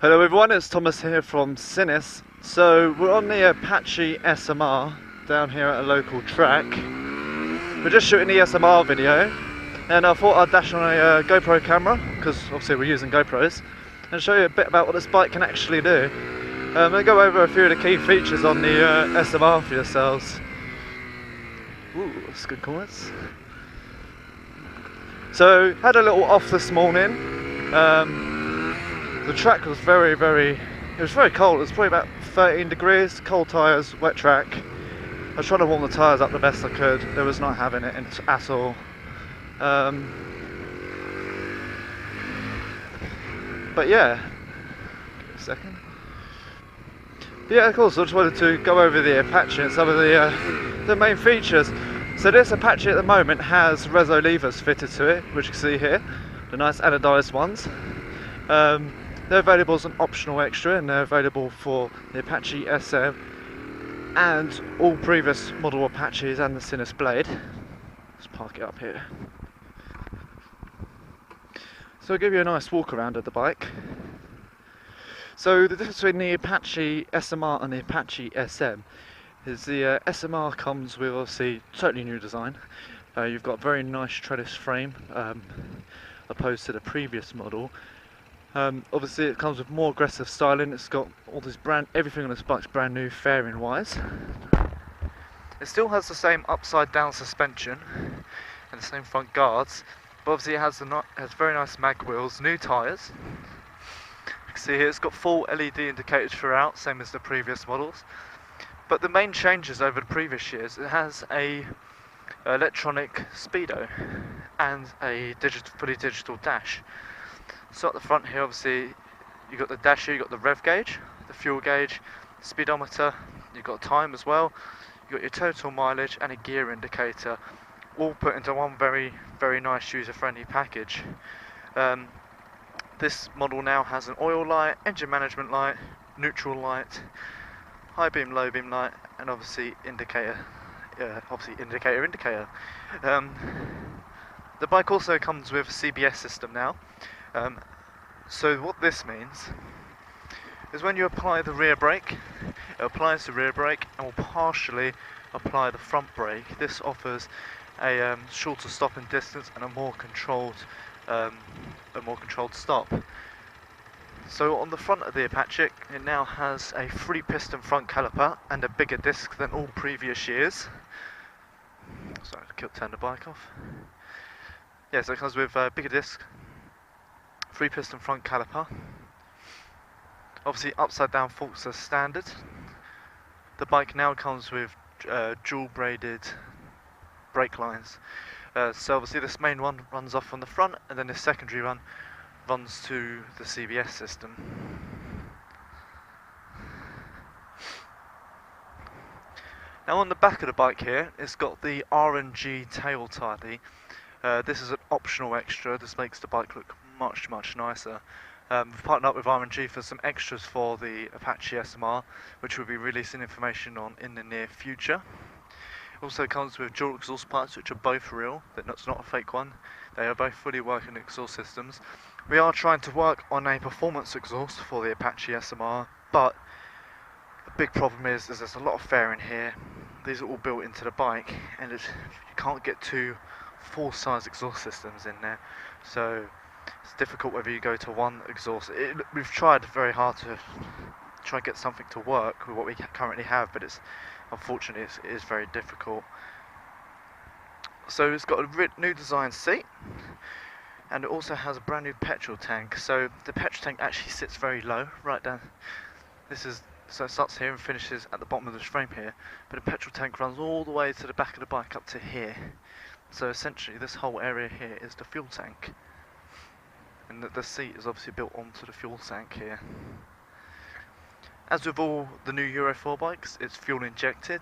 Hello everyone, it's Thomas here from Sinnis. So we're on the Apache SMR down here at a local track. We're just shooting the SMR video and I thought I'd dash on a GoPro camera, because obviously we're using GoPros, and show you a bit about what this bike can actually do. I'm going to go over a few of the key features on the SMR for yourselves. Ooh, that's good comments. So, had a little off this morning. The track was very cold. It was probably about 13 degrees, cold tyres, wet track. I was trying to warm the tyres up the best I could. They was not having it at all. But yeah, give me a second. Yeah, of course, I just wanted to go over the Apache and some of the main features. So this Apache at the moment has reso levers fitted to it, which you can see here, the nice anodized ones. They're available as an optional extra, and they're available for the Apache SM and all previous model Apaches and the Sinnis Blade. Let's park it up here. So I'll give you a nice walk around of the bike. So the difference between the Apache SMR and the Apache SM is the SMR comes with obviously totally new design. You've got a very nice trellis frame opposed to the previous model. Obviously it comes with more aggressive styling. It's got all this everything on this bike's brand new fairing wise. It still has the same upside down suspension and the same front guards, but obviously it has very nice mag wheels, new tyres. You can see here it's got full LED indicators throughout, same as the previous models. But the main changes over the previous years, it has a electronic speedo and a fully digital dash. So at the front here, obviously, you've got the dash here, you've got the rev gauge, the fuel gauge, speedometer, you've got time as well, you've got your total mileage and a gear indicator, all put into one very nice user-friendly package. This model now has an oil light, engine management light, neutral light, high beam, low beam light, and obviously indicator. The bike also comes with a CBS system now. So what this means is when you apply the rear brake, it applies the rear brake and will partially apply the front brake. This offers a shorter stopping distance and a more controlled stop. So on the front of the Apache, it now has a 3-piston front caliper and a bigger disc than all previous years. Sorry, I turned the bike off. Yeah, so it comes with a bigger disc, 3-piston front caliper. Obviously upside down forks are standard. The bike now comes with dual braided brake lines. So obviously this main one runs off from the front, and then the secondary one runs to the CBS system. Now on the back of the bike here, it's got the R&G tail tidy. This is an optional extra. This makes the bike look much nicer. We've partnered up with R&G for some extras for the Apache SMR, which we'll be releasing information on in the near future. It also comes with dual exhaust pipes, which are both real. That's not a fake one. They are both fully working exhaust systems. We are trying to work on a performance exhaust for the Apache SMR, but the big problem is there's a lot of fairing here. These are all built into the bike, and you can't get two full-size exhaust systems in there. So it's difficult whether you go to one exhaust. We've tried very hard to try and get something to work with what we currently have, but unfortunately it is very difficult. So it's got a new design seat, and it also has a brand new petrol tank. So the petrol tank actually sits very low, right down. So it starts here and finishes at the bottom of this frame here, but the petrol tank runs all the way to the back of the bike up to here. So essentially this whole area here is the fuel tank, and the seat is obviously built onto the fuel tank here. As with all the new Euro 4 bikes, it's fuel injected,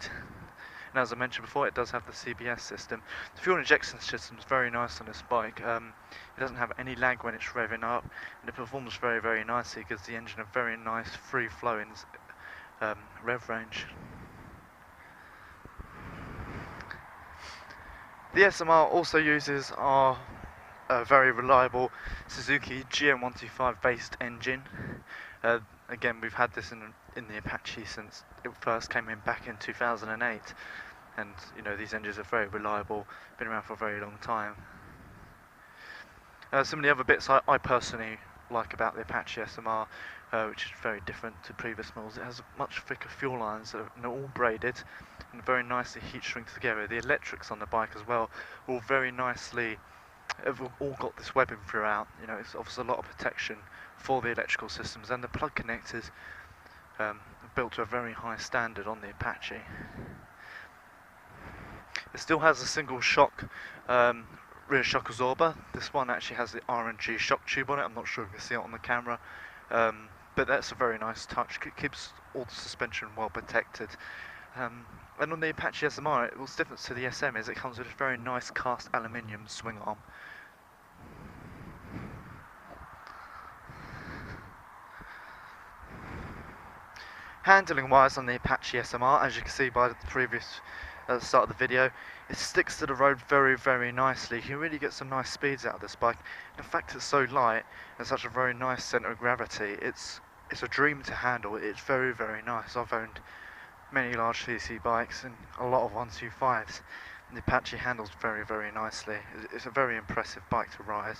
and as I mentioned before, it does have the CBS system. The fuel injection system is very nice on this bike. It doesn't have any lag when it's revving up, and it performs very nicely. It gives the engine a very nice free-flowing rev range. The SMR also uses our very reliable Suzuki GM125 based engine. Again, we've had this in the Apache since it first came in back in 2008, and you know, these engines are very reliable, been around for a very long time. Some of the other bits I personally like about the Apache SMR, which is very different to previous models, it has much thicker fuel lines and they're all braided and very nicely heat shrink together. The electrics on the bike as well, all very nicely, have all got this webbing throughout. You know, it offers a lot of protection for the electrical systems, and the plug connectors are built to a very high standard on the Apache. It still has a single shock rear shock absorber. This one actually has the R&G shock tube on it. I'm not sure if you can see it on the camera, but that's a very nice touch. It keeps all the suspension well protected. And on the Apache SMR, what's different to the SM is it comes with a very nice cast aluminium swing arm. Handling wise on the Apache SMR, as you can see by the previous start of the video, it sticks to the road very, very nicely. You can really get some nice speeds out of this bike. In fact, it's so light and such a very nice centre of gravity. It's a dream to handle. It's very, very nice. I've owned many large CC bikes and a lot of 125s, and the Apache handles very, very nicely. It's a very impressive bike to ride.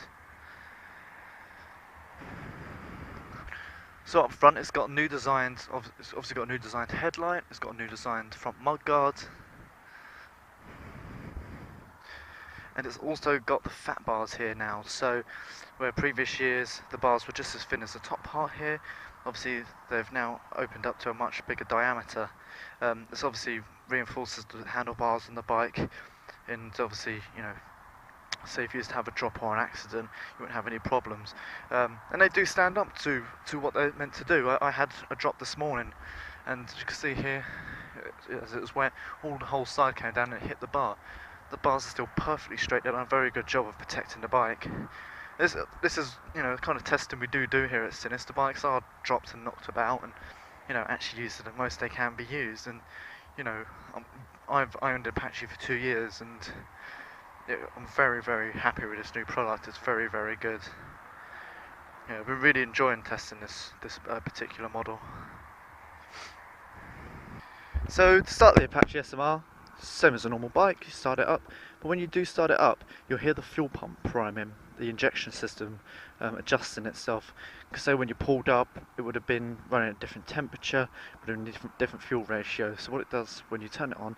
So up front, it's got a new designed, it's obviously got a new designed headlight. It's got a new designed front mudguard, and it's also got the fat bars here now. So where previous years the bars were just as thin as the top part here, obviously they've now opened up to a much bigger diameter. This obviously reinforces the handlebars on the bike, and obviously, you know, say if you used to have a drop or an accident, you wouldn't have any problems. And they do stand up to what they're meant to do. I had a drop this morning, and as you can see here, as it was wet, the whole side came down and it hit the bar. The bars are still perfectly straight. They've done a very good job of protecting the bike. This is, you know, the kind of testing we do here at Sinnis. The bikes are dropped and knocked about, and you know, actually used to the most they can be used. And you know, I owned Apache for 2 years, and I'm very, very happy with this new product. It's very, very good. Yeah, we're really enjoying testing this particular model. So to start the Apache SMR, same as a normal bike, you start it up, but when you do start it up, you'll hear the fuel pump priming, the injection system adjusting itself. Because so when you pulled up, it would have been running at a different temperature, would have been different fuel ratio. So what it does when you turn it on,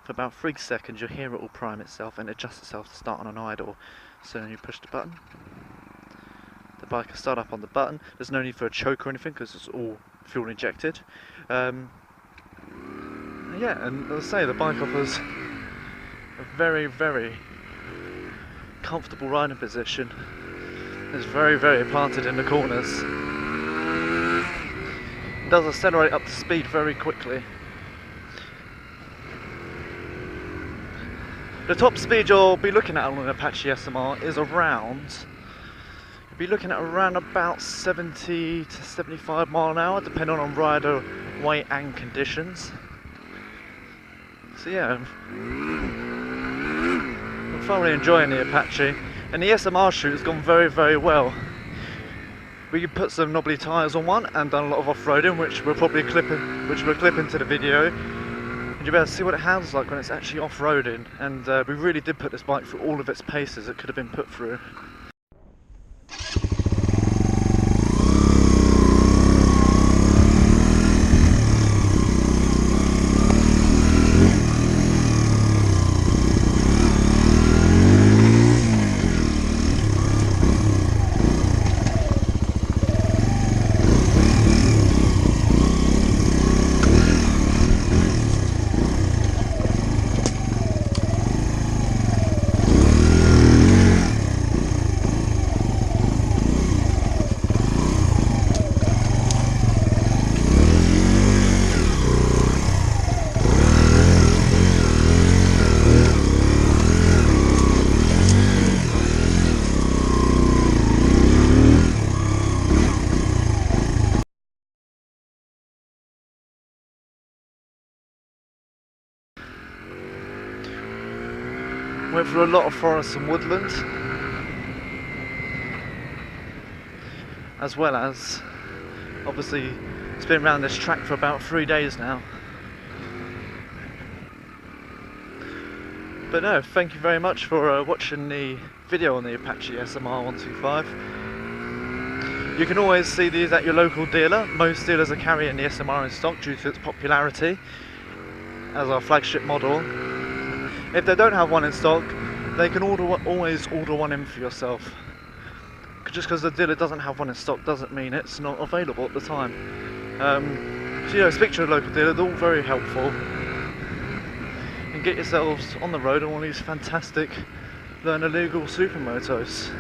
for about 3 seconds you'll hear it all prime itself and adjust itself to start on an idle. So then you push the button, the bike will start up on the button. There's no need for a choke or anything because it's all fuel injected. Yeah, and as I say, the bike offers a very, very comfortable riding position. It's very, very planted in the corners. It does accelerate up to speed very quickly. The top speed you'll be looking at on an Apache SMR is around, you'll be looking at around about 70 to 75 mile an hour, depending on rider weight and conditions. So yeah, I'm thoroughly enjoying the Apache, and the SMR shoot has gone very, very well. We could put some knobbly tyres on one and done a lot of off-roading, which we'll clip into the video. And you'll be able to see what it handles like when it's actually off-roading. And we really did put this bike through all of its paces it could have been put through. Went through a lot of forest and woodland, as well as Obviously it's been around this track for about 3 days now. But no, thank you very much for watching the video on the Apache SMR 125. You can always see these at your local dealer. Most dealers are carrying the SMR in stock due to its popularity as our flagship model. If they don't have one in stock, they can always order one in for yourself. Just because the dealer doesn't have one in stock doesn't mean it's not available at the time. So you know, speak to a local dealer, they're all very helpful. And get yourselves on the road on one of these fantastic learner legal supermotos.